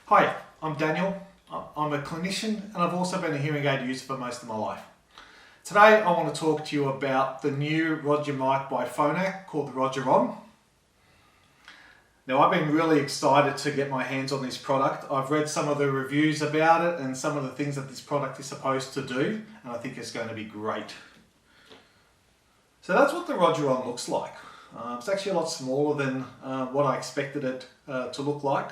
Hi, I'm Daniel. I'm a clinician and I've also been a hearing aid user for most of my life. Today I want to talk to you about the new Roger mic by Phonak called the Roger On. Now I've been really excited to get my hands on this product. I've read some of the reviews about it and some of the things that this product is supposed to do, and I think it's going to be great. So that's what the Roger On looks like. It's actually a lot smaller than what I expected it to look like.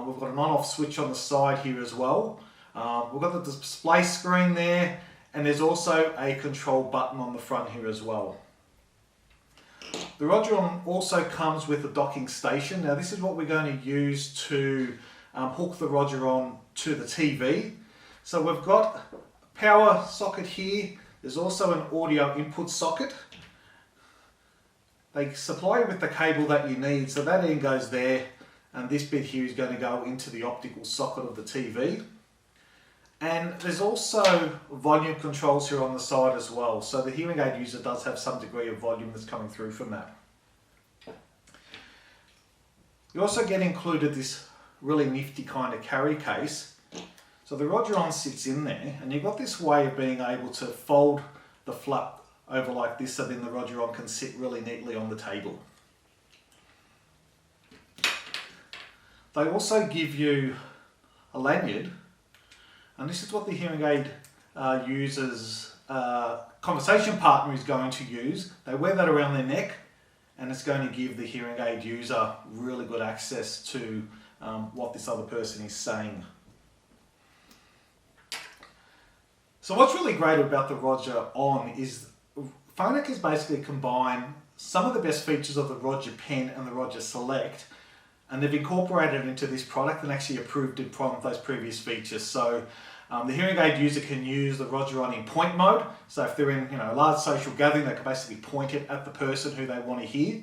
We've got an on-off switch on the side here as well. We've got the display screen there, and there's also a control button on the front here as well. The Roger On also comes with a docking station. Now this is what we're going to use to hook the Roger On to the TV. So we've got a power socket here. There's also an audio input socket. They supply you with the cable that you need, so that end goes there. And this bit here is going to go into the optical socket of the TV. And there's also volume controls here on the side as well. So the hearing aid user does have some degree of volume that's coming through from that. You also get included this really nifty kind of carry case. So the Roger On sits in there, and you've got this way of being able to fold the flap over like this, so then the Roger On can sit really neatly on the table. They also give you a lanyard, and this is what the hearing aid user's conversation partner is going to use. They wear that around their neck, and it's going to give the hearing aid user really good access to what this other person is saying. So what's really great about the Roger On is Phonak has basically combined some of the best features of the Roger Pen and the Roger Select, and they've incorporated it into this product and actually improved upon those previous features. So the hearing aid user can use the Roger On in point mode. So if they're in a large social gathering, they can basically point it at the person who they want to hear.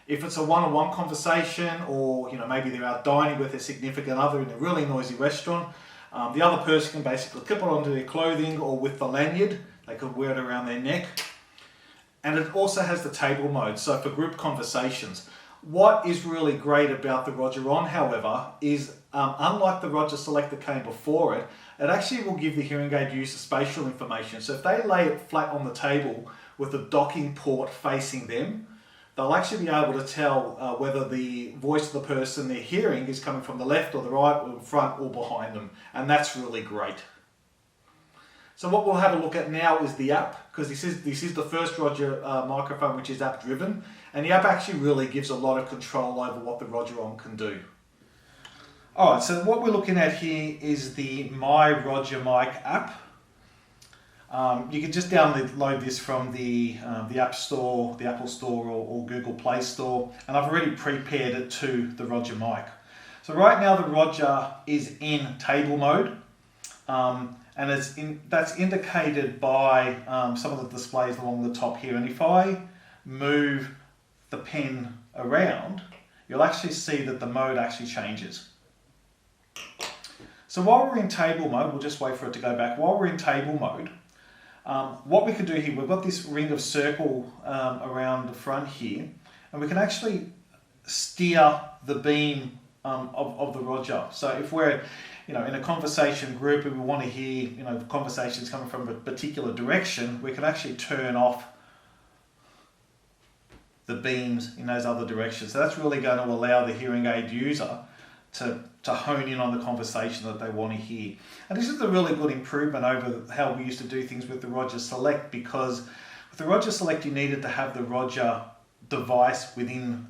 If it's a one-on-one conversation, or maybe they're out dining with their significant other in a really noisy restaurant, the other person can basically clip it onto their clothing, or with the lanyard, they could wear it around their neck. And it also has the table mode, so for group conversations. What is really great about the Roger On, however, is unlike the Roger Select that came before it, it actually will give the hearing aid user spatial information. So if they lay it flat on the table with the docking port facing them, they'll actually be able to tell whether the voice of the person they're hearing is coming from the left or the right, or in front or behind them. And that's really great. So what we'll have a look at now is the app, because this is the first Roger microphone which is app driven, and the app actually really gives a lot of control over what the Roger On can do. Alright, so what we're looking at here is the My Roger Mic app. You can just download this from the App Store, the Apple Store, or Google Play Store, and I've already prepared it to the Roger Mic. So right now the Roger is in table mode. And that's indicated by some of the displays along the top here. And if I move the pen around, you'll actually see that the mode actually changes. So while we're in table mode, we'll just wait for it to go back. While we're in table mode, what we can do here, we've got this ring of circle around the front here, and we can actually steer the beam of the Roger. So if we're in a conversation group and we want to hear conversations coming from a particular direction, we can actually turn off the beams in those other directions. So that's really going to allow the hearing aid user to hone in on the conversation that they want to hear. And this is a really good improvement over how we used to do things with the Roger Select, because with the Roger Select you needed to have the Roger device within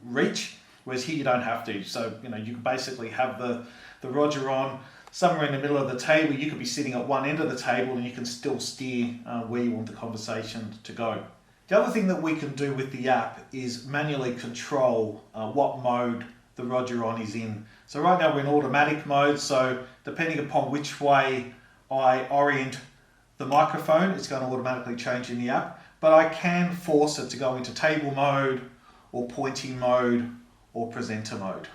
reach. Whereas here you don't have to. So, you can basically have the Roger On somewhere in the middle of the table. You could be sitting at one end of the table and you can still steer where you want the conversation to go. The other thing that we can do with the app is manually control what mode the Roger On is in. So right now we're in automatic mode. So depending upon which way I orient the microphone, it's going to automatically change in the app. But I can force it to go into table mode, or pointing mode, or presenter mode.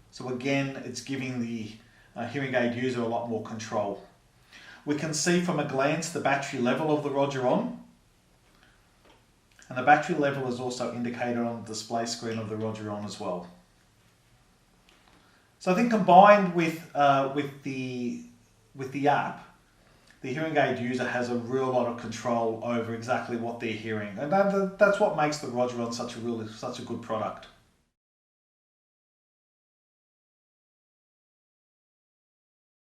So again, it's giving the hearing aid user a lot more control. We can see from a glance the battery level of the Roger On, and the battery level is also indicated on the display screen of the Roger On as well. So I think combined with the app, the hearing aid user has a real lot of control over exactly what they're hearing, and that's what makes the Rogeron such a good product.